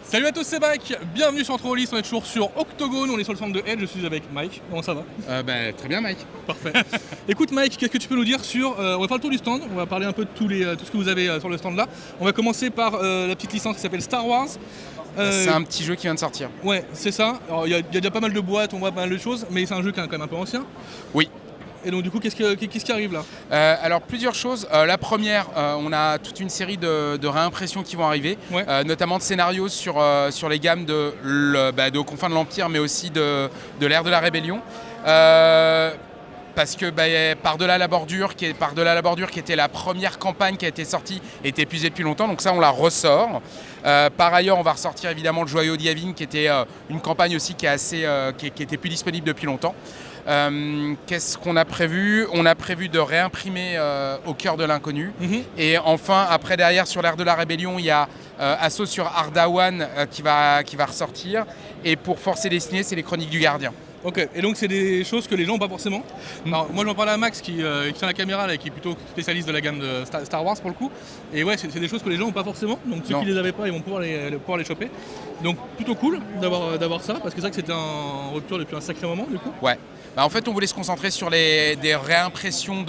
Salut à tous, c'est Mike, bienvenue sur Trollist, on est toujours sur Octogone, on est sur le centre de Edge, je suis avec Mike, comment ça va? Très bien Mike. Parfait. Écoute Mike, qu'est-ce que tu peux nous dire sur... on va faire le tour du stand, on va parler un peu de tout ce que vous avez sur le stand là. On va commencer par la petite licence qui s'appelle Star Wars. C'est un petit jeu qui vient de sortir. Ouais, c'est ça. Alors il y a déjà pas mal de boîtes, on voit pas mal de choses, mais c'est un jeu qui est quand même un peu ancien. Oui. Et donc du coup, qu'est-ce qui arrive là? Alors plusieurs choses. La première, on a toute une série de réimpressions qui vont arriver, Ouais. notamment de scénarios sur les gammes de Aux Confins de l'Empire, mais aussi de l'ère de la Rébellion. Parce que Par-delà la bordure, qui était la première campagne qui a été sortie, était épuisée depuis longtemps, donc ça on la ressort. Par ailleurs, on va ressortir évidemment le Joyau d'Yavin, qui était une campagne aussi qui était plus disponible depuis longtemps. Qu'est-ce qu'on a prévu? On a prévu de réimprimer Au cœur de l'inconnu. Et enfin, après derrière, sur l'ère de la Rébellion, il y a Assaut sur Ardawan qui va ressortir. Et pour Force et Destinée, c'est les Chroniques du Gardien. Ok, et donc c'est des choses que les gens n'ont pas forcément. Alors moi j'en parlais à Max qui tient la caméra là, et qui est plutôt spécialiste de la gamme de Star Wars pour le coup. Et ouais, c'est des choses que les gens n'ont pas forcément, donc ceux Non. qui les avaient pas, ils vont pouvoir les choper. Donc plutôt cool d'avoir ça, parce que c'est vrai que c'était en rupture depuis un sacré moment du coup. Ouais. En fait, on voulait se concentrer sur des réimpressions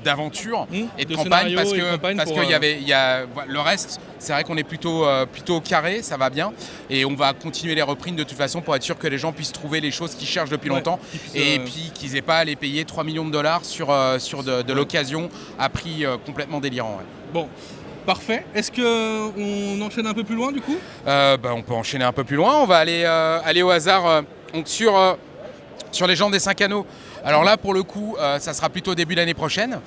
d'aventures et de De campagnes, scénarios et de campagnes parce pour, qu'il y a le reste, c'est vrai qu'on est plutôt carré, ça va bien, et on va continuer les reprints de toute façon pour être sûr que les gens puissent trouver les choses qu'ils cherchent depuis longtemps, et puis qu'ils n'aient pas à les payer 3 millions de dollars sur de l'occasion à prix complètement délirant. Ouais. Bon, parfait. Est-ce qu'on enchaîne un peu plus loin du coup? On peut enchaîner un peu plus loin, on va aller au hasard donc sur les gens des 5 anneaux. Alors là, pour le coup, ça sera plutôt début d'année prochaine.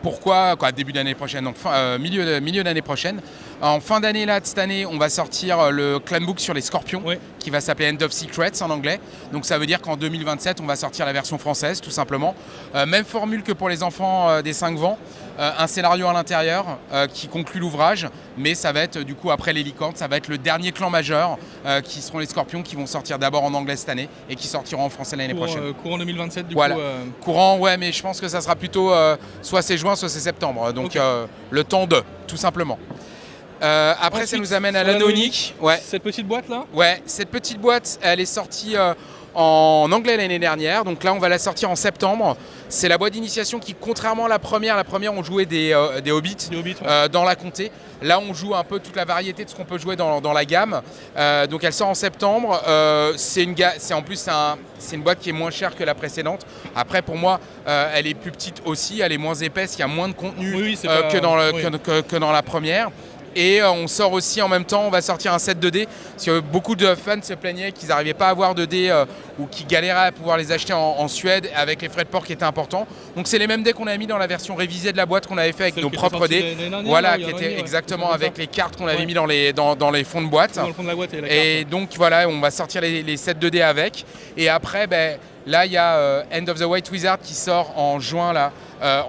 Pourquoi début d'année prochaine, donc milieu d'année prochaine. En fin d'année, là, de cette année, on va sortir le clanbook sur les scorpions, qui va s'appeler End of Secrets en anglais. Donc ça veut dire qu'en 2027, on va sortir la version française, tout simplement. Même formule que pour les enfants des 5 vents. Un scénario à l'intérieur qui conclut l'ouvrage, mais ça va être du coup après les licornes, ça va être le dernier clan majeur qui seront les scorpions, qui vont sortir d'abord en anglais cette année et qui sortiront en français l'année prochaine. Courant 2027 du voilà. coup. Courant, ouais, mais je pense que ça sera plutôt soit c'est juin, soit c'est septembre, donc le temps de, tout simplement. Après, ensuite, ça nous amène à l'anneau unique. Ouais. Cette petite boîte là? Ouais, cette petite boîte, elle est sortie en anglais l'année dernière, donc là on va la sortir en septembre. C'est la boîte d'initiation qui, contrairement à la première on jouait des hobbits, dans la comté. Là on joue un peu toute la variété de ce qu'on peut jouer dans la gamme. Donc elle sort en septembre. C'est une boîte qui est moins chère que la précédente. Après pour moi elle est plus petite aussi, elle est moins épaisse, il y a moins de contenu que dans la première. Et on sort aussi en même temps, on va sortir un set de dés, parce que beaucoup de fans se plaignaient qu'ils n'arrivaient pas à avoir de dés ou qu'ils galéraient à pouvoir les acheter en Suède avec les frais de port qui étaient importants. Donc c'est les mêmes dés qu'on a mis dans la version révisée de la boîte qu'on avait fait avec nos propres dés. Voilà, qui était exactement avec les cartes qu'on avait mis dans les fonds de boîte. Dans le fond de la boîte et la et carte. donc voilà, on va sortir les sets de dés avec. Et après, là il y a End of the White Wizard qui sort en juin là,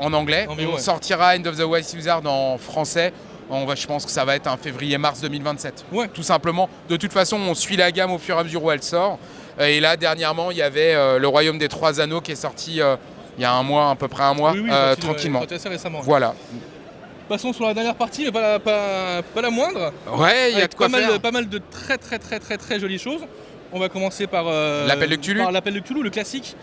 en anglais. On sortira End of the White Wizard en français. Je pense que ça va être un février-mars 2027. Ouais. Tout simplement. De toute façon, on suit la gamme au fur et à mesure où elle sort. Et là, dernièrement, il y avait le Royaume des Trois Anneaux qui est sorti il y a un mois, à peu près un mois, tranquillement. Sorti assez récemment. Voilà. Passons sur la dernière partie, mais pas la moindre. Ouais, il y a de quoi faire. Pas mal de très jolies choses. On va commencer par l'appel de Cthulhu. L'appel de Cthulhu, le classique,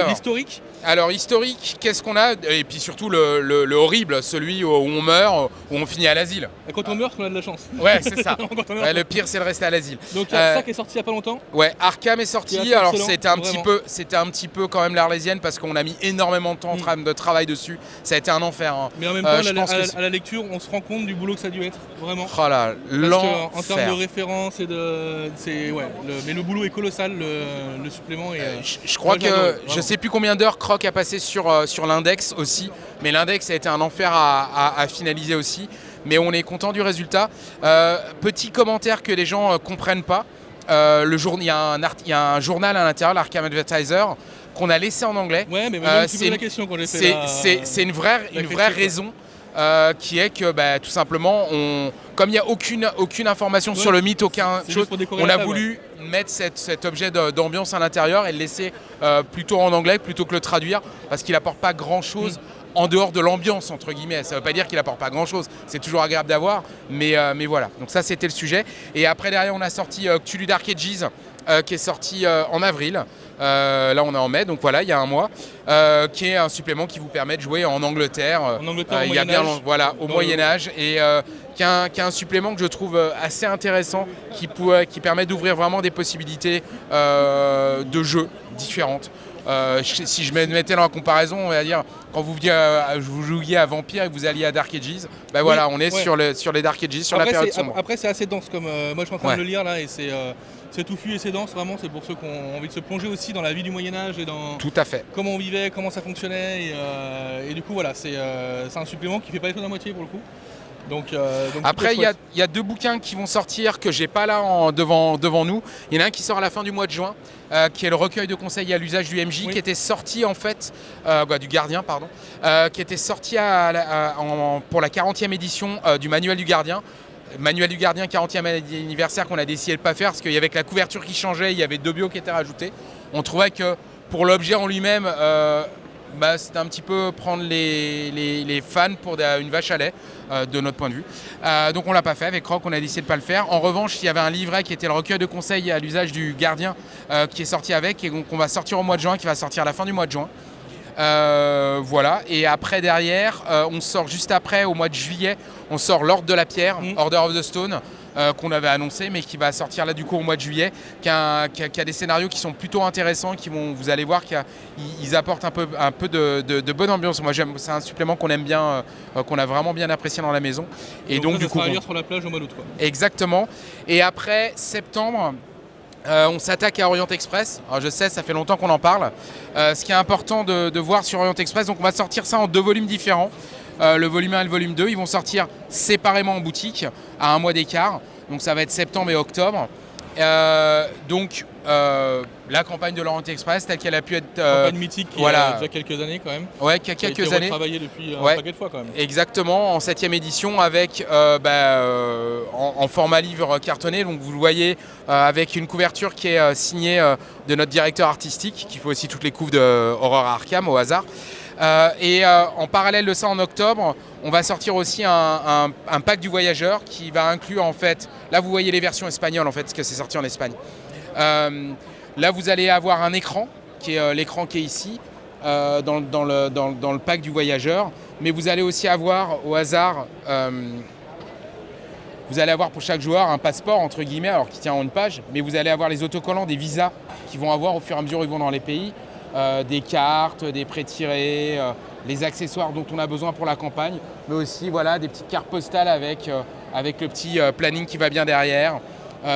l'historique. Alors historique, qu'est-ce qu'on a? Et puis surtout le horrible, celui où on meurt, où on finit à l'asile. Et quand on meurt, on a de la chance. Ouais, c'est ça. Le pire, c'est de rester à l'asile. Donc ça qui est sorti il n'y a pas longtemps. Ouais, Arkham est sorti. Alors c'était un petit peu quand même l'Arlésienne, parce qu'on a mis énormément de temps de travail dessus. Ça a été un enfer. Hein. Mais en même temps, à la lecture, on se rend compte du boulot que ça a dû être, vraiment. Oh là, l'enfer. En termes de référence et mais le boulot est colossal, le supplément. Je crois que je sais plus combien d'heures Croc a passé sur l'index aussi, mais l'index a été un enfer à finaliser aussi. Mais on est content du résultat. Petit commentaire que les gens comprennent pas. Il y a un journal à l'intérieur, l'Arkham Advertiser, qu'on a laissé en anglais. Ouais, mais moi, c'est la question qu'on c'est une vraie raison. Qui est que tout simplement, comme il n'y a aucune information sur le mythe, aucun chose, on a voulu mettre cet objet d'ambiance à l'intérieur et le laisser plutôt en anglais plutôt que le traduire, parce qu'il n'apporte pas grand chose en dehors de l'ambiance, entre guillemets. Ça ne veut pas dire qu'il apporte pas grand-chose. C'est toujours agréable d'avoir, mais voilà. Donc ça, c'était le sujet. Et après, derrière, on a sorti Cthulhu Dark Ages, qui est sorti en avril. Là, on est en mai, donc voilà, il y a un mois, qui est un supplément qui vous permet de jouer en Angleterre. En Angleterre, il y a bien, voilà, au Moyen-Âge. Et qui est un supplément que je trouve assez intéressant, qui permet d'ouvrir vraiment des possibilités de jeux différentes. Si je me mettais dans la comparaison, on va dire, quand vous jouiez à Vampire et que vous alliez à Dark Ages, ben voilà, on est sur les Dark Ages, sur la période sombre. Après, c'est assez dense, comme moi je suis en train de le lire là, et c'est touffu et c'est dense, vraiment. C'est pour ceux qui ont envie de se plonger aussi dans la vie du Moyen-Âge et dans tout à fait. Comment on vivait, comment ça fonctionnait. Et du coup, voilà, c'est un supplément qui fait pas les choses à moitié pour le coup. Donc après, il y a 2 bouquins qui vont sortir que j'ai pas là devant nous. Il y en a un qui sort à la fin du mois de juin, qui est le recueil de conseils à l'usage du MJ, qui était sorti en fait, du Gardien, pardon, qui était sorti pour la 40e édition du Manuel du Gardien. Manuel du Gardien 40e anniversaire qu'on a décidé de ne pas faire parce qu'il y avait que la couverture qui changeait, il y avait 2 bios qui étaient rajoutés. On trouvait que pour l'objet en lui-même, c'était un petit peu prendre les fans pour une vache à lait, de notre point de vue. Donc on ne l'a pas fait, avec Croc on a décidé de ne pas le faire. En revanche, il y avait un livret qui était le recueil de conseils à l'usage du Gardien, qui est sorti avec, et qu'on va sortir au mois de juin, qui va sortir à la fin du mois de juin. Voilà, et après derrière, on sort juste après, au mois de juillet, on sort l'Ordre de la Pierre, Order of the Stone, qu'on avait annoncé, mais qui va sortir là du coup au mois de juillet, qui a des scénarios qui sont plutôt intéressants, vous allez voir qu'ils apportent un peu de bonne ambiance. Moi c'est un supplément qu'on aime bien, qu'on a vraiment bien apprécié dans la maison. Et donc du coup, à lire sur la plage au mois d'août. Exactement. Et après septembre, on s'attaque à Orient Express. Alors je sais, ça fait longtemps qu'on en parle. Ce qui est important de voir sur Orient Express, donc on va sortir ça en 2 volumes différents. Le volume 1 et le volume 2, ils vont sortir séparément en boutique à un mois d'écart. Donc ça va être septembre et octobre. La campagne de l'Orient Express, telle qu'elle a pu être... campagne mythique qui a déjà quelques années quand même. Ouais, qui a quelques années. Travaillé depuis un paquet de fois quand même. Exactement, en 7e édition avec en format livre cartonné. Donc vous le voyez avec une couverture qui est signée de notre directeur artistique, qui fait aussi toutes les couves de Horror Arkham au hasard. En parallèle de ça, en octobre, on va sortir aussi un pack du voyageur qui va inclure en fait, là vous voyez les versions espagnoles en fait, parce que c'est sorti en Espagne. Là vous allez avoir un écran, qui est l'écran qui est ici, dans le pack du voyageur, mais vous allez aussi avoir au hasard, vous allez avoir pour chaque joueur un passeport entre guillemets, alors qui tient en une page, mais vous allez avoir les autocollants des visas qu'ils vont avoir au fur et à mesure où ils vont dans les pays. Des cartes, des prêts-tirés, les accessoires dont on a besoin pour la campagne, mais aussi voilà, des petites cartes postales avec le petit planning qui va bien derrière.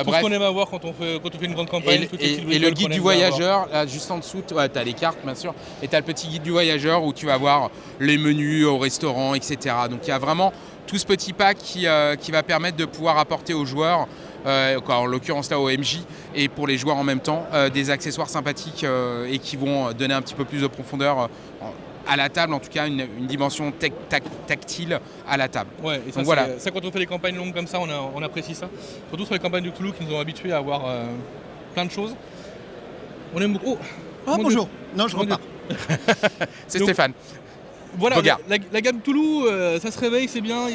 Tout ce qu'on aime avoir quand on fait une grande campagne. Et le guide du voyageur, là, juste en dessous, tu as les cartes bien sûr, et tu as le petit guide du voyageur où tu vas voir les menus au restaurant, etc. Donc il y a vraiment tout ce petit pack qui va permettre de pouvoir apporter aux joueurs, en l'occurrence là au MJ, et pour les joueurs en même temps, des accessoires sympathiques et qui vont donner un petit peu plus de profondeur à la table, en tout cas une dimension tactile à la table. Ouais, et ça, donc, voilà. Ça, quand on fait des campagnes longues comme ça, on apprécie ça. Surtout sur les campagnes de Cthulhu qui nous ont habitués à avoir plein de choses. On aime beaucoup. Oh bonjour. Non, je repars. C'est donc, Stéphane. Voilà, la gamme Cthulhu, ça se réveille, c'est bien.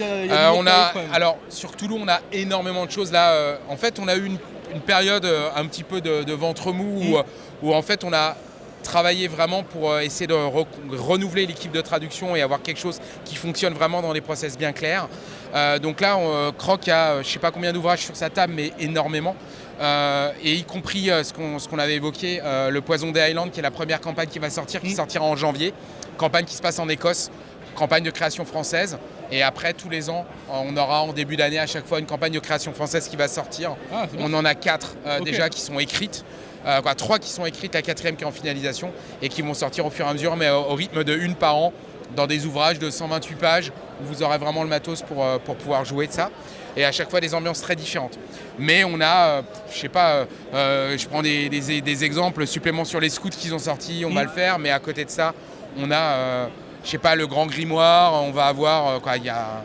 Alors sur Cthulhu, on a énormément de choses là. En fait, on a eu une période un petit peu de ventre mou où en fait on a travaillé vraiment pour essayer de renouveler l'équipe de traduction et avoir quelque chose qui fonctionne vraiment dans des process bien clairs. Donc là, Croc a je ne sais pas combien d'ouvrages sur sa table, mais énormément. Et y compris ce qu'on avait évoqué, le Poison des Highlands, qui est la première campagne qui va sortir, qui sortira en janvier. Campagne qui se passe en Écosse, campagne de création française. Et après, tous les ans, on aura en début d'année à chaque fois une campagne de création française qui va sortir. On en a 4 déjà qui sont écrites. 3 qui sont écrites, la 4e qui est en finalisation et qui vont sortir au fur et à mesure, mais au rythme de 1 par an, dans des ouvrages de 128 pages où vous aurez vraiment le matos pour pouvoir jouer de ça. Et à chaque fois des ambiances très différentes. Mais on a, je sais pas, je prends des exemples, suppléments sur les scouts qu'ils ont sortis, on va le faire, mais à côté de ça, on a, je sais pas, le Grand Grimoire, on va avoir, il y a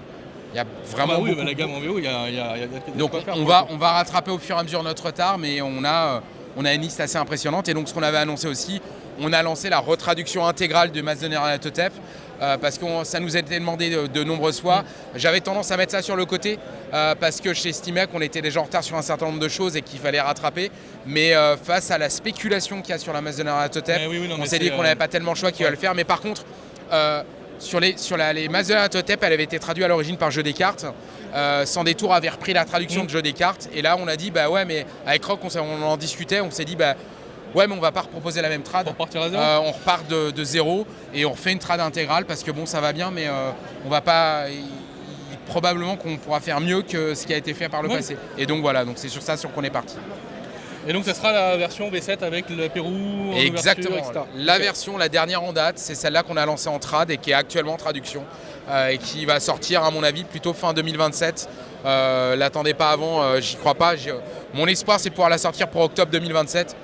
vraiment beaucoup. La gamme en VO, il y a donc on va rattraper au fur et à mesure notre retard, mais on a une liste assez impressionnante. Et donc ce qu'on avait annoncé aussi, on a lancé la retraduction intégrale de Masque de Nyarlathotep parce que ça nous a été demandé de nombreuses fois. J'avais tendance à mettre ça sur le côté parce que j'estimais qu'on était déjà en retard sur un certain nombre de choses et qu'il fallait rattraper. Mais face à la spéculation qu'il y a sur la Maze Totep, on s'est dit qu'on n'avait pas tellement le choix qu'il va le faire. Mais par contre, sur les Maze Totep, elle avait été traduite à l'origine par Jeu des cartes. Sans détour avait repris la traduction de Jeu des cartes. Et là, on a dit, bah ouais, mais avec Rock, on en discutait, on s'est dit, bah ouais, mais on va pas reproposer la même trad. On repart de zéro et on refait une trad intégrale parce que bon, ça va bien, mais on va pas. Probablement qu'on pourra faire mieux que ce qui a été fait par le passé. Et donc voilà, donc c'est sur ça qu'on est parti. Et donc ça sera la version V7 avec le Pérou. Exactement. La version, la dernière en date, c'est celle-là qu'on a lancée en trad et qui est actuellement en traduction et qui va sortir à mon avis plutôt fin 2027. L'attendez pas avant, j'y crois pas. Mon espoir c'est de pouvoir la sortir pour octobre 2027.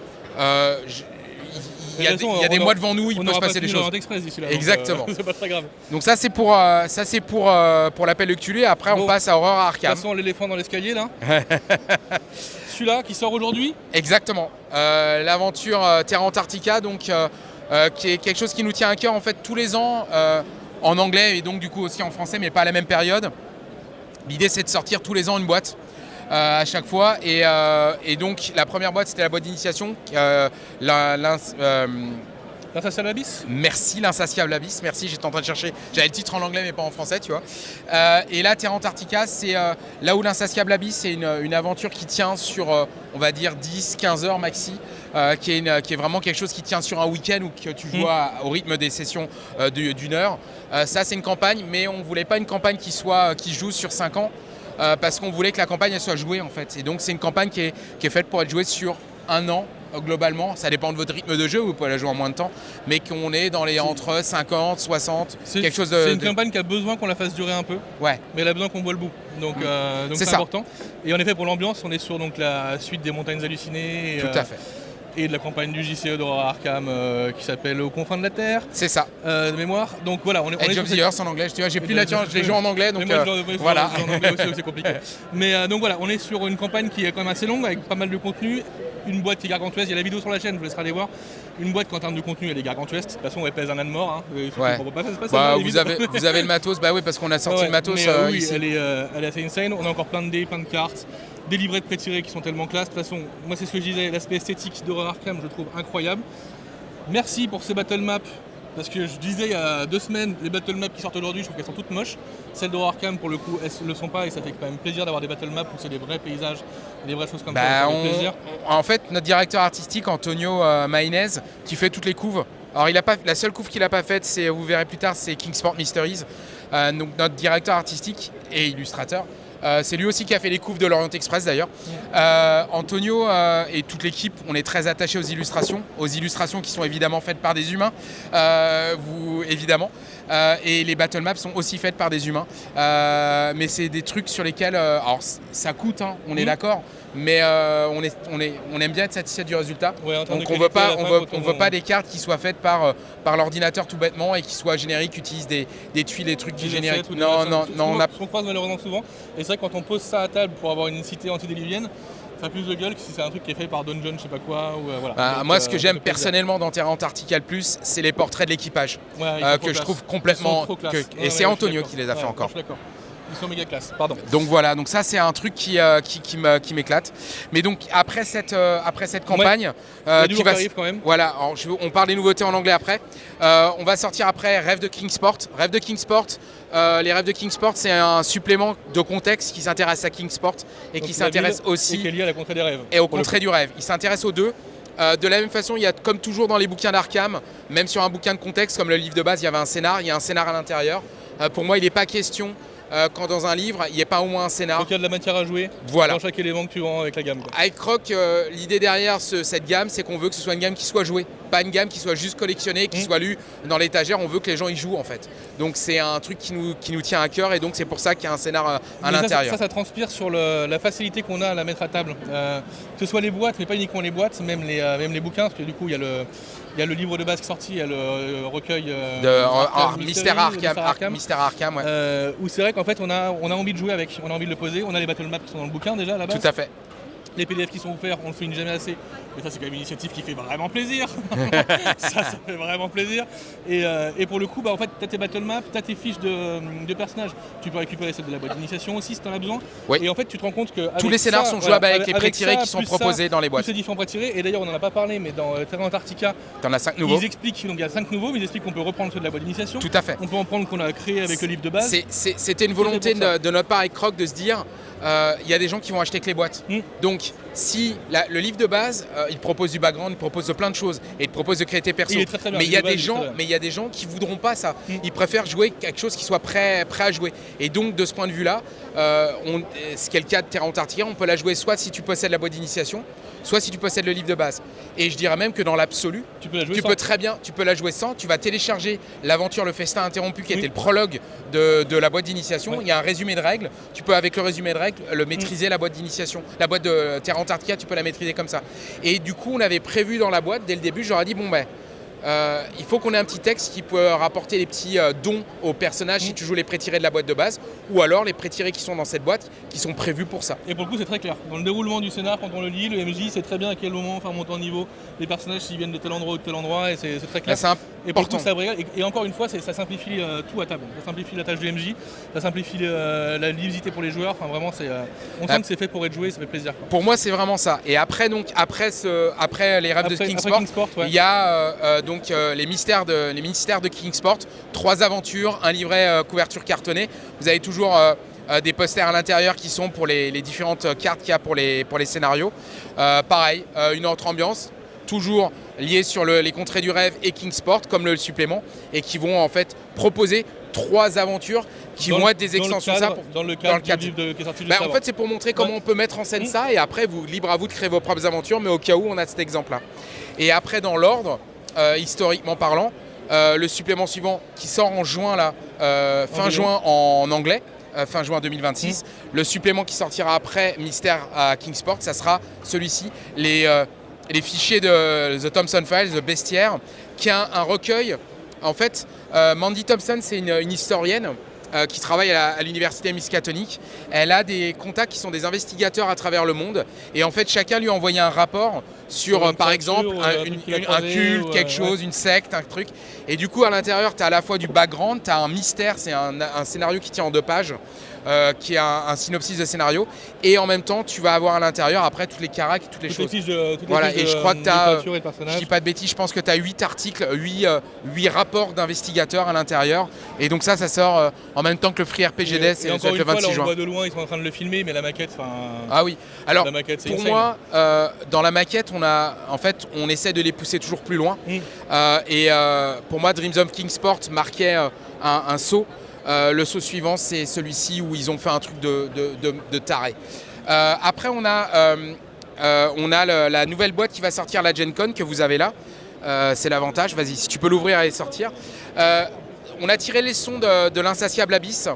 Il y a des mois devant nous, il peut se passer des choses. Là, exactement. C'est pas très grave. Donc ça c'est pour l'appel de Cthulhu. Après on passe à Horror Arkham. De toute façon l'éléphant dans l'escalier là. Celui-là qui sort aujourd'hui. Exactement. L'aventure Terra Antarctica, donc qui est quelque chose qui nous tient à cœur en fait tous les ans en anglais et donc du coup aussi en français, mais pas à la même période. L'idée c'est de sortir tous les ans une boîte. À chaque fois et donc la première boîte c'était la boîte d'initiation L'Insatiable Abyss. Merci, l'Insatiable Abyss, merci, j'étais en train de chercher, j'avais le titre en anglais mais pas en français tu vois. Et là Terra Antarctica c'est là où l'Insatiable Abyss c'est une aventure qui tient sur on va dire 10-15 heures maxi, qui est vraiment quelque chose qui tient sur un week-end ou que tu joues au rythme des sessions d'une heure. Ça c'est une campagne, mais on ne voulait pas une campagne qui joue sur 5 ans. Parce qu'on voulait que la campagne elle soit jouée en fait. Et donc c'est une campagne qui est faite pour être jouée sur un an globalement. Ça dépend de votre rythme de jeu, vous pouvez la jouer en moins de temps, mais qu'on est dans les entre 50, 60, quelque chose de... C'est une campagne qui a besoin qu'on la fasse durer un peu, ouais. Mais elle a besoin qu'on boit le bout. Donc c'est important. Et en effet pour l'ambiance, on est sur donc, la suite des Montagnes Hallucinées. Tout à fait. Et de la campagne du JCE d'Horror Arkham qui s'appelle Aux confins de la Terre. C'est ça. De mémoire. Donc voilà, on est Edge of the Earth en anglais. J'ai plus la tienne, je l'ai joué en anglais. Donc voilà. En anglais aussi, c'est compliqué. Mais donc voilà, on est sur une campagne qui est quand même assez longue avec pas mal de contenu. Une boîte qui est gargantuesque. Il y a la vidéo sur la chaîne, je vous laisserai aller voir. Une boîte qui en termes de contenu elle est gargantuesque. De toute façon, elle pèse un âne mort. Hein. Ouais. Vous avez le matos. Bah oui, parce qu'on a sorti le matos. Oui, ici. Elle est assez insane. On a encore plein de dés, plein de cartes. Des livrets de pré-tirés qui sont tellement classe. De toute façon, moi c'est ce que je disais, l'aspect esthétique d'Horror Arkham, je le trouve incroyable. Merci pour ces battle maps, parce que je disais il y a 2 semaines, les battle maps qui sortent aujourd'hui, je trouve qu'elles sont toutes moches. Celles d'Horror Arkham, pour le coup, elles ne le sont pas et ça fait quand même plaisir d'avoir des battle maps où c'est des vrais paysages, des vraies choses comme ça fait plaisir. En fait, notre directeur artistique, Antonio Maïnez, qui fait toutes les couves. Alors la seule couve qu'il n'a pas faite, vous verrez plus tard, c'est Kingsport Mysteries. Donc notre directeur artistique et illustrateur. C'est lui aussi qui a fait les couves de l'Orient Express d'ailleurs. Antonio et toute l'équipe, on est très attachés aux illustrations qui sont évidemment faites par des humains, évidemment. Et les battle maps sont aussi faites par des humains. Mais c'est des trucs sur lesquels, alors ça coûte, hein, on est d'accord, mais on aime bien être satisfait du résultat. Ouais, donc on veut pas des cartes qui soient faites par l'ordinateur tout bêtement et qui soient génériques, qui utilisent des tuiles, des trucs qui génériques. Non, on croise malheureusement souvent. Et c'est vrai que quand on pose ça à table pour avoir une cité antidiluvienne, ça a plus de gueule que si c'est un truc qui est fait par Dungeon, je sais pas quoi. Ou, voilà. Donc, moi, ce que j'aime personnellement dans Terra Antarctica le plus, c'est les portraits de l'équipage, que je trouve complètement. Et c'est Antonio qui les a fait encore. Je suis d'accord. Ils sont méga classe, pardon. Donc voilà, donc ça c'est un truc qui m'éclate. Mais donc après cette campagne, qui arrive quand même. Voilà, alors, on parle des nouveautés en anglais après. On va sortir après Rêve de Kingsport. Rêve de Kingsport. Les Rêves de Kingsport, c'est un supplément de contexte qui s'intéresse à Kingsport et donc qui s'intéresse aussi. Et qui est lié à la contrée des rêves. Et au contrée du rêve. Il s'intéresse aux deux. De la même façon, il y a comme toujours dans les bouquins d'Arkham, même sur un bouquin de contexte comme le livre de base, il y avait un scénar, il y a un scénar à l'intérieur. Pour moi, il n'est pas question quand dans un livre, il n'y a pas au moins un scénar. Donc il y a de la matière à jouer dans chaque élément que tu vends avec la gamme. Avec Rock, l'idée derrière cette gamme, c'est qu'on veut que ce soit une gamme qui soit jouée. Pas une gamme qui soit juste collectionnée, qui soit lue dans l'étagère. On veut que les gens y jouent en fait. Donc c'est un truc qui nous tient à cœur et donc c'est pour ça qu'il y a un scénar à l'intérieur. Ça transpire sur la facilité qu'on a à la mettre à table. Que ce soit les boîtes, mais pas uniquement les boîtes, même les bouquins, parce que du coup il y a le livre de base qui est sorti, il y a le recueil Mystère Arkham, ouais. Où c'est vrai qu'en fait on a envie de jouer avec, on a envie de le poser, on a les battle maps qui sont dans le bouquin déjà à la base. Tout à fait. Les PDF qui sont offerts, on le souligne jamais assez, mais ça c'est quand même une initiative qui fait vraiment plaisir. ça fait vraiment plaisir. Et pour le coup, en fait, tu as tes battle maps, tu as tes fiches de personnages. Tu peux récupérer celles de la boîte d'initiation aussi si tu en as besoin. Oui. Et en fait, tu te rends compte que tous les scénars sont jouables avec les pré-tirés qui sont proposés dans les boîtes. Tous ces différents pré-tirés. Et d'ailleurs, on n'en a pas parlé, mais dans Terra Antarctica, tu en as 5 nouveaux. Ils expliquent, donc il y a 5 nouveaux, mais ils expliquent qu'on peut reprendre ceux de la boîte d'initiation. Tout à fait. On peut en prendre qu'on a créé avec le livre de base. C'était une volonté de notre part avec Croc de se dire il y a des gens qui vont acheter que les boîtes. Donc, si le livre de base, il propose du background, il propose de plein de choses et il propose de créer tes persos. Mais il y a des gens qui voudront pas ça. Ils préfèrent jouer quelque chose qui soit prêt à jouer. Et donc, de ce point de vue-là, ce qui est le cas de Terra Antarctica, on peut la jouer soit si tu possèdes la boîte d'initiation, soit si tu possèdes le livre de base. Et je dirais même que dans l'absolu, tu peux la jouer sans. Tu vas télécharger l'aventure Le Festin Interrompu qui était le prologue de la boîte d'initiation. Il y a un résumé de règles. Tu peux avec le résumé de règles le maîtriser, la boîte d'initiation. La boîte de Terra Antarctica, tu peux la maîtriser comme ça. Et du coup, on avait prévu dans la boîte, dès le début, j'aurais dit il faut qu'on ait un petit texte qui peut rapporter les petits dons aux personnages si tu joues les pré-tirés de la boîte de base, ou alors les pré-tirés qui sont dans cette boîte qui sont prévus pour ça. Et pour le coup, c'est très clair. Dans le déroulement du scénar, quand on le lit, le MJ sait très bien à quel moment faire monter en niveau les personnages s'ils viennent de tel endroit ou de tel endroit, et c'est très clair. Et pour le coup, ça brille. Et encore une fois, ça simplifie tout à table. Ça simplifie la tâche du MJ, ça simplifie la lisibilité pour les joueurs. Enfin, vraiment, on sent que c'est fait pour être joué, ça fait plaisir. Quoi. Pour moi, c'est vraiment ça. Et après les rêves de Kingsport, il y a les mystères de Kingsport, 3 aventures, un livret couverture cartonnée. Vous avez toujours des posters à l'intérieur qui sont pour les différentes cartes qu'il y a pour les scénarios. Pareil, une autre ambiance, toujours liée sur les contrées du rêve et Kingsport, comme le supplément, et qui vont en fait proposer 3 aventures qui vont être des extensions dans le cadre du livre qui est sorti juste avant. En fait, c'est pour montrer comment on peut mettre en scène ça, et après, libre à vous de créer vos propres aventures, mais au cas où, on a cet exemple-là. Et après, dans l'ordre, historiquement parlant, le supplément suivant qui sort en juin, fin juin en anglais, fin juin 2026. Le supplément qui sortira après Mystère à Kingsport, ça sera celui-ci, les fichiers de The Thompson Files, The Bestiaire, qui est un recueil. En fait, Mandy Thompson, c'est une historienne qui travaille à l'université Miskatonic. Elle a des contacts qui sont des investigateurs à travers le monde. Et en fait, chacun lui a envoyé un rapport sur, par exemple, un culte, quelque chose, une secte, un truc. Et du coup, à l'intérieur, tu as à la fois du background, tu as un mystère, c'est un scénario qui tient en 2 pages. Qui est un synopsis de scénario, et en même temps tu vas avoir à l'intérieur après toutes les caracs, toutes les choses. Voilà, et je crois que tu as, je dis pas de bêtises, je pense que tu as 8 articles, 8 rapports d'investigateurs à l'intérieur, et donc ça sort en même temps que le Free RPGD, c'est le 26 juin. Là, on voit de loin, ils sont en train de le filmer, mais la maquette, ah oui, alors maquette, pour moi, dans la maquette, on essaie de les pousser toujours plus loin, et pour moi, Dreams of Kingsport marquait un saut. Le saut suivant, c'est celui-ci où ils ont fait un truc de taré. Après, on a la nouvelle boîte qui va sortir, la Gen Con, que vous avez là. C'est l'avantage. Vas-y, si tu peux l'ouvrir et sortir. On a tiré les sons de l'Insatiable Abyss.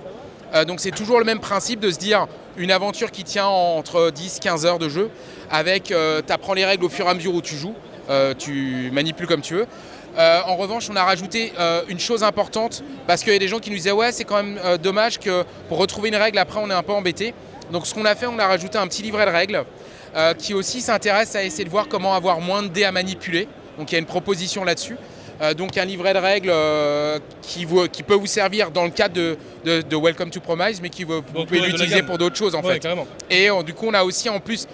Donc c'est toujours le même principe de se dire une aventure qui tient entre 10-15 heures de jeu. Avec, tu apprends les règles au fur et à mesure où tu joues. Tu manipules comme tu veux. En revanche, on a rajouté une chose importante, parce qu'il y a des gens qui nous disaient ouais, c'est quand même dommage que pour retrouver une règle, après on est un peu embêté. Donc ce qu'on a fait, on a rajouté un petit livret de règles qui aussi s'intéresse à essayer de voir comment avoir moins de dés à manipuler. Donc il y a une proposition là-dessus. Donc un livret de règles qui peut vous servir dans le cadre de Welcome to Promise, mais vous pouvez l'utiliser pour d'autres choses en fait. Carrément. Et du coup on a aussi en plus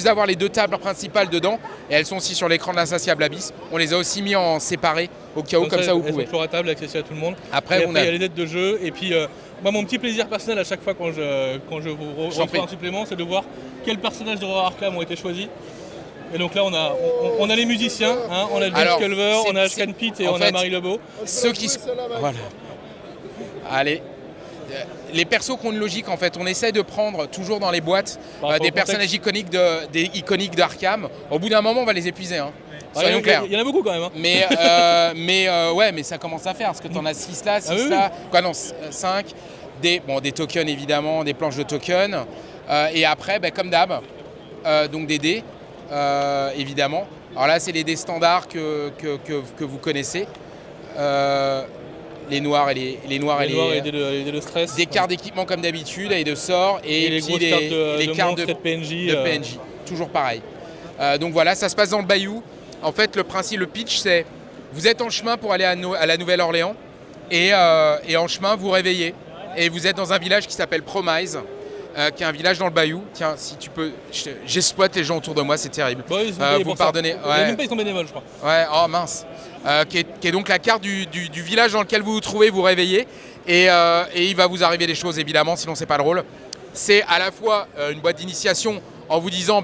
d'avoir les 2 tables principales dedans, et elles sont aussi sur l'écran de l'Insatiable Abyss, on les a aussi mis en séparé au cas où, comme ça vous pouvez. Elles sont à table, accessibles à tout le monde. Après, il y a les dettes de jeu, et puis moi mon petit plaisir personnel à chaque fois quand je vous reçois un supplément, c'est de voir quels personnages d'Horror Arkham ont été choisis. Et donc là, on a les musiciens, hein, on a James Culver, on a Ashkan Pitt et on a Marie Lebeau. Ceux qui... Voilà. Allez. Les persos qui ont une logique, en fait, on essaie de prendre toujours dans les boîtes des personnages iconiques d'Arkham. Au bout d'un moment, on va les épuiser. Hein. Soyons clairs. Il y en a beaucoup quand même. Hein. Mais ça commence à faire, parce que tu en as 6 là, 6 là. Quoi, non, 5. Des tokens évidemment, des planches de tokens. Et après, comme d'hab, donc des dés. Évidemment. Alors là, c'est les dés standards que vous connaissez. Les noirs et les dés de stress. Des cartes d'équipement comme d'habitude et de sorts. Et les grosses cartes de PNJ. toujours pareil. Donc voilà, ça se passe dans le Bayou. En fait, le principe, le pitch, c'est vous êtes en chemin pour aller à la Nouvelle-Orléans et en chemin, vous réveillez. Et vous êtes dans un village qui s'appelle Promise, qui est un village dans le Bayou. Tiens, si tu peux, j'exploite les gens autour de moi, c'est terrible. Bon, vous pardonnez. Même pas, ils sont bénévoles, je crois. Ouais, oh mince. Qui est donc la carte du village dans lequel vous vous trouvez, vous réveillez. Et il va vous arriver des choses, évidemment, sinon c'est pas drôle. C'est à la fois une boîte d'initiation en vous disant,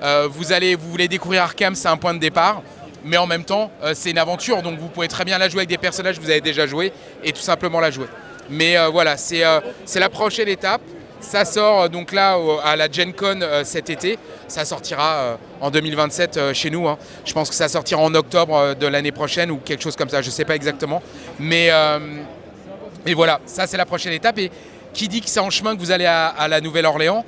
vous voulez découvrir Arkham, c'est un point de départ. Mais en même temps, c'est une aventure, donc vous pouvez très bien la jouer avec des personnages que vous avez déjà joués et tout simplement la jouer. Mais voilà, c'est la prochaine étape. Ça sort donc là à la Gen Con cet été. Ça sortira en 2027 chez nous. Hein. Je pense que ça sortira en octobre de l'année prochaine ou quelque chose comme ça. Je ne sais pas exactement. Mais voilà, ça c'est la prochaine étape. Et qui dit que c'est en chemin que vous allez à la Nouvelle-Orléans,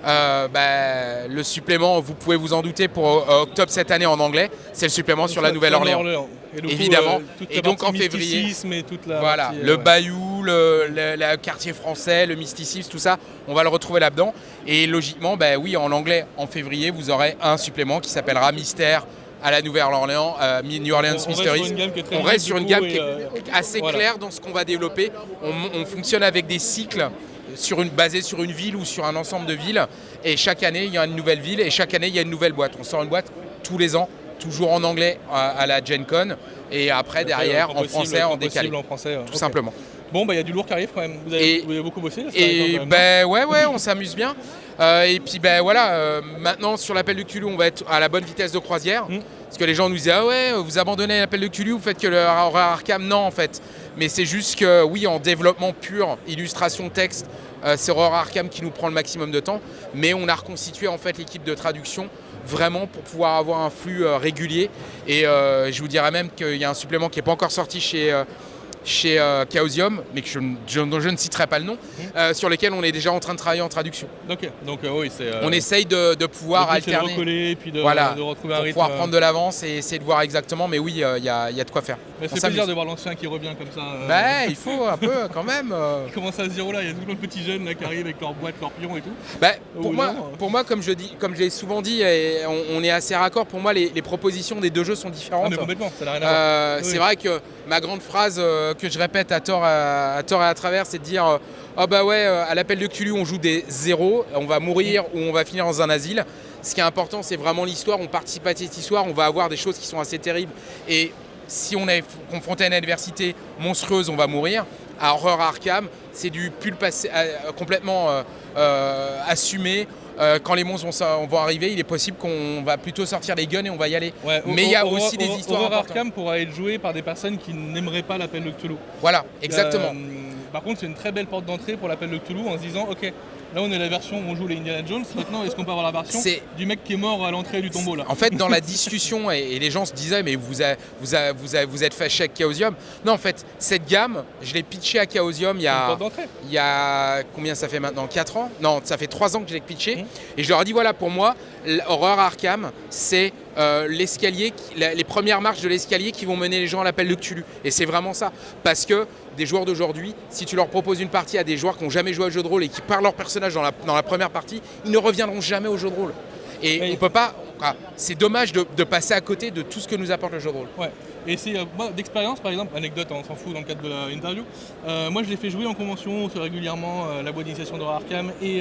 le supplément, vous pouvez vous en douter, pour octobre cette année en anglais, c'est le supplément sur la Nouvelle-Orléans. Évidemment. Et donc en février, et toute la voilà, partie, le Bayou, le quartier français, le mysticisme, tout ça, on va le retrouver là-dedans. Et logiquement, oui, en anglais, en février, vous aurez un supplément qui s'appellera Mystère à la Nouvelle-Orléans, New Orleans Mysteries. On reste sur une gamme qui est assez claire dans ce qu'on va développer. On fonctionne avec des cycles basés sur une ville ou sur un ensemble de villes. Et chaque année, il y a une nouvelle ville et chaque année, il y a une nouvelle boîte. On sort une boîte tous les ans, toujours en anglais à la Gen Con. Et après, derrière, en français, en décalé. En français, tout simplement. Bon, il y a du lourd qui arrive quand même. Vous avez beaucoup bossé. Ouais, on s'amuse bien. Et puis voilà, maintenant sur l'appel de Cthulhu, on va être à la bonne vitesse de croisière. Parce que les gens nous disaient, ah ouais, vous abandonnez l'appel de Cthulhu, vous faites que le horreur Arkham. Non, en fait. Mais c'est juste que, oui, en développement pur, illustration, texte, c'est horreur Arkham qui nous prend le maximum de temps. Mais on a reconstitué en fait l'équipe de traduction vraiment pour pouvoir avoir un flux régulier. Et je vous dirais même qu'il y a un supplément qui n'est pas encore sorti chez Chaosium, mais dont je ne citerai pas le nom, sur lequel on est déjà en train de travailler en traduction. Ok, donc oui, c'est. On essaye de pouvoir alterner. De recoller, et puis de retrouver un rythme. Pour pouvoir prendre de l'avance et essayer de voir exactement, mais oui, il y a de quoi faire. Mais c'est plaisir de voir l'ancien qui revient comme ça. Il faut un peu quand même. Il commence à se dire, oh là, il y a tout le petits jeunes là, qui arrivent avec leurs boîtes, leurs pions et tout. Pour moi, comme je l'ai souvent dit, et on est assez raccord, pour moi, les propositions des deux jeux sont différentes. Mais complètement, ça n'a rien à voir. C'est vrai que ma grande phrase que je répète à tort et à travers, c'est de dire à l'appel de Cthulhu, on joue des zéros, on va mourir ou on va finir dans un asile. Ce qui est important, c'est vraiment l'histoire. On participe à cette histoire, on va avoir des choses qui sont assez terribles. Et si on est confronté à une adversité monstrueuse, on va mourir. À Horreur Arkham, c'est du pull passé, complètement assumé. Quand les monstres vont arriver, il est possible qu'on va plutôt sortir les guns et on va y aller. Ouais, mais il y a aussi des histoires Horror importantes. Arkham pourra être joué par des personnes qui n'aimeraient pas l'appel de Cthulhu. Voilà, exactement. Par contre, c'est une très belle porte d'entrée pour l'appel de Cthulhu en se disant, ok, là on est la version où on joue les Indiana Jones, maintenant est-ce qu'on peut avoir la version du mec qui est mort à l'entrée du tombeau là? En fait, dans la discussion, et les gens se disaient, mais vous êtes fâché avec Chaosium. Non, en fait, cette gamme, je l'ai pitché à Chaosium il y a combien ça fait maintenant, 4 ans? Non, ça fait 3 ans que je l'ai pitché. Et je leur ai dit, voilà, pour moi, l'horreur Arkham, c'est l'escalier, les premières marches de l'escalier qui vont mener les gens à l'appel de Cthulhu. Et c'est vraiment ça. Parce que des joueurs d'aujourd'hui, si tu leur proposes une partie à des joueurs qui n'ont jamais joué au jeu de rôle et qui parlent leur personnage dans la première partie, ils ne reviendront jamais au jeu de rôle. Et on peut pas. C'est dommage de passer à côté de tout ce que nous apporte le jeu de rôle. Ouais. Et c'est moi d'expérience, par exemple, anecdote, on s'en fout dans le cadre de l'interview. Moi, je l'ai fait jouer en convention régulièrement, la boîte d'initiation d'Horror Arkham et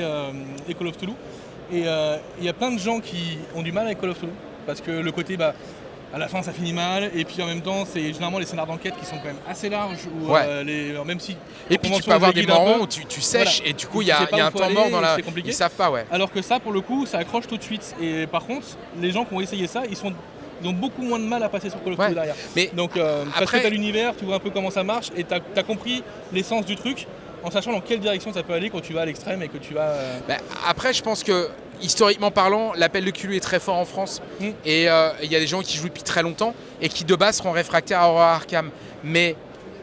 Call of Cthulhu. Et il y a plein de gens qui ont du mal avec Call of Cthulhu parce que le côté à la fin ça finit mal, et puis en même temps c'est généralement les scénars d'enquête qui sont quand même assez larges où, même si et puis tu peux avoir des moments où tu sèches, voilà, et du coup il y a un temps mort dans la... Ils savent pas, alors que ça pour le coup ça accroche tout de suite. Et par contre les gens qui ont essayé ça ils ont beaucoup moins de mal à passer sur Call of Cthulhu derrière. Mais donc parce que tu as l'univers, tu vois un peu comment ça marche et tu as compris l'essence du truc en sachant dans quelle direction ça peut aller quand tu vas à l'extrême et que tu vas... Après, je pense que, historiquement parlant, l'appel de Cthulhu est très fort en France. Et il y a des gens qui jouent depuis très longtemps et qui, de base, seront réfractaires à Horror Arkham. Mais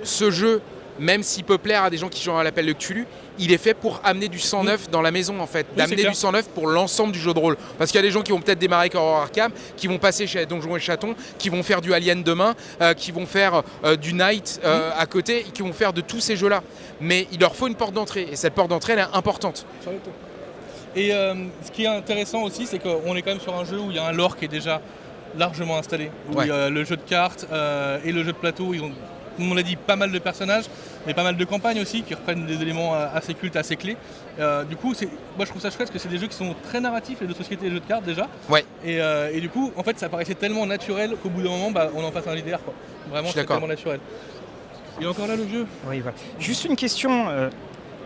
ce jeu, même s'il peut plaire à des gens qui jouent à l'appel de Cthulhu, il est fait pour amener du sang neuf dans la maison, en fait. D'amener du sang neuf pour l'ensemble du jeu de rôle. Parce qu'il y a des gens qui vont peut-être démarrer avec Horror Arkham, qui vont passer chez Donjons et Chatons, qui vont faire du Alien demain, qui vont faire du Night à côté, et qui vont faire de tous ces jeux-là. Mais il leur faut une porte d'entrée. Et cette porte d'entrée, elle est importante. Et ce qui est intéressant aussi, c'est qu'on est quand même sur un jeu où il y a un lore qui est déjà largement installé. Où il y a le jeu de cartes et le jeu de plateau, ils ont, comme on l'a dit, pas mal de personnages, mais pas mal de campagnes aussi qui reprennent des éléments assez cultes, assez clés. Du coup, moi je trouve ça chouette parce que c'est des jeux qui sont très narratifs, les jeux de société et les jeux de cartes déjà. Ouais. Et du coup, en fait, ça paraissait tellement naturel qu'au bout d'un moment, on en fasse un JDR, quoi. Vraiment, c'est tellement naturel. Il est encore là le vieux. Oui, voilà. Juste une question.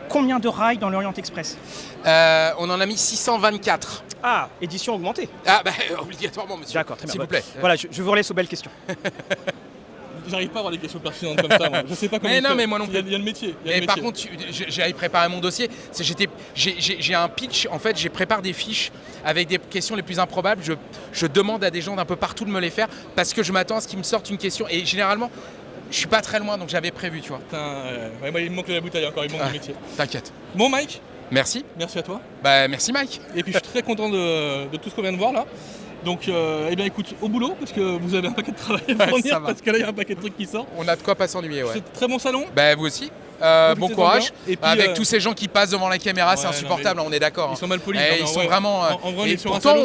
Combien de rails dans l'Orient Express? On en a mis 624. Ah, édition augmentée. Ah bah obligatoirement, monsieur. D'accord, très bien. S'il vous plaît. Voilà, je vous relaisse aux belles questions. J'arrive pas à avoir des questions pertinentes comme ça, moi. Je sais pas comment. Mais moi non plus. Il y a le métier. Mais par contre, j'ai préparé mon dossier. J'ai un pitch. En fait, j'ai préparé des fiches avec des questions les plus improbables. Je demande à des gens d'un peu partout de me les faire parce que je m'attends à ce qu'ils me sortent une question. Et généralement, je suis pas très loin, donc j'avais prévu, tu vois. Moi, il me manque la bouteille encore, il me manque le métier. T'inquiète. Bon, Mike. Merci. Merci à toi. Bah, merci, Mike. Et puis, je suis très content de tout ce qu'on vient de voir là. Donc, eh bien, écoute, au boulot, parce que vous avez un paquet de travail à fournir, parce que là, il y a un paquet de trucs qui sort. On a de quoi pas s'ennuyer, ouais. C'est très bon salon. Bah, vous aussi. Bon courage. Et puis, avec tous ces gens qui passent devant la caméra, c'est insupportable, on est d'accord. Ils sont mal polis. Ils sont vraiment. En vrai, et pourtant,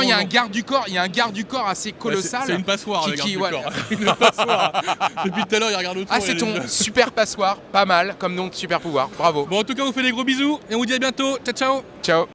il y a un garde du corps, assez colossal. C'est une passoire, le garde du voilà. corps. Une passoire. Depuis tout à l'heure, il regarde autour. Ah, c'est ton super passoire, pas mal, comme nom de super pouvoir. Bravo. Bon, en tout cas, on vous fait des gros bisous et on vous dit à bientôt. Ciao, ciao. Ciao.